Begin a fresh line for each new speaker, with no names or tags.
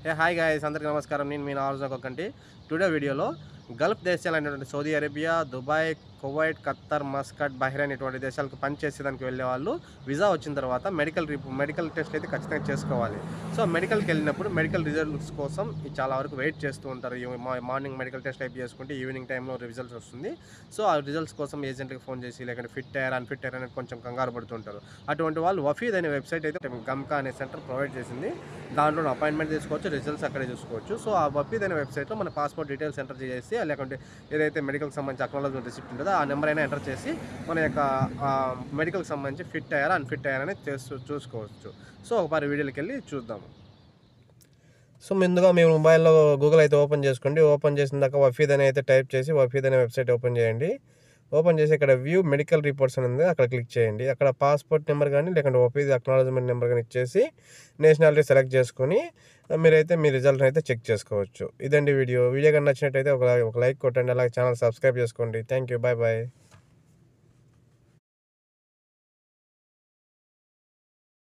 Hi guys, అందరికీ నమస్కారం. నేను మీ నాగార్జున కొక్కంటి. టుడే వీడియోలో గల్ఫ్ దేశాలైనటువంటి Saudi Arabia, Dubai, Kuwait, Qatar, Muscat, Bahrain ఇటువంటి దేశాలకు పని చేసేదానికి వెళ్ళే వాళ్ళు వీసా వచ్చిన తర్వాత మెడికల్ టెస్ట్ అయితే ఖచ్చితంగా చేసుకోవాలి. సో మెడికల్కి వెళ్ళినప్పుడు మెడికల్ రిజల్ట్స్ కోసం చాలా వరకు వెయిట్ చేస్తూ ఉంటారు. మార్నింగ్ మెడికల్ టెస్ట్ టైప్ చేసుకుంటే ఈవినింగ్ టైంలో రిజల్ట్స్ వస్తుంది. సో ఆ రిజల్ట్స్ కోసం ఏజెంట్కి ఫోన్ చేసి లేకుంటే ఫిట్ అయ్యారు అన్ఫిట్ అయ్యారు అనేది కొంచెం కంగారు పడుతుంటారు. అటువంటి వాళ్ళు వఫీద్ అనే వెబ్సైట్ అయితే గమ్కా అనే సెంటర్ ప్రొవైడ్ చేసింది. దాంట్లో అపాయింట్మెంట్ తీసుకోవచ్చు, రిజల్ట్స్ అక్కడే చూసుకోవచ్చు. సో ఆ వఫీద్ అనే వెబ్సైట్లో మన పాస్పోర్ట్ డీటెయిల్స్ ఎంటర్ చేసి లేకుంటే ఏదైతే మెడికల్కి సంబంధించి అక్నాలజ్మెంట్ రిసిప్ట్ ఉంటుందో ఆ నెంబర్ అయినా ఎంటర్ చేసి మన యొక్క మెడికల్కి సంబంధించి ఫిట్ అయ్యారా అన్ఫిట్ అయ్యారని చూసుకోవచ్చు. సో ఒకసారి వీడియోకి వెళ్ళి చూద్దాము. సో ముందుగా మీ మొబైల్లో గూగుల్ అయితే ఓపెన్ చేసుకోండి. ఓపెన్ చేసిన దాకా వఫీద్ అని అయితే టైప్ చేసి వఫీద్ అనే వెబ్సైట్ ఓపెన్ చేయండి. ఓపెన్ చేసి ఇక్కడ వ్యూ మెడికల్ రిపోర్ట్స్ అని ఉంది, అక్కడ క్లిక్ చేయండి. అక్కడ పాస్పోర్ట్ నెంబర్ కానీ లేకుంటే వఫీద్ అక్నాలజ్మెంట్ నెంబర్ కానీ ఇచ్చేసి నేషనాలిటీ సెలెక్ట్ చేసుకొని మీరైతే మీ రిజల్ట్ అయితే చెక్ చేసుకోవచ్చు. ఇదండి వీడియో కానీ నచ్చినట్టయితే ఒక లైక్ కొట్టండి, అలాగే ఛానల్ సబ్స్క్రైబ్ చేసుకోండి. Thank you, bye bye.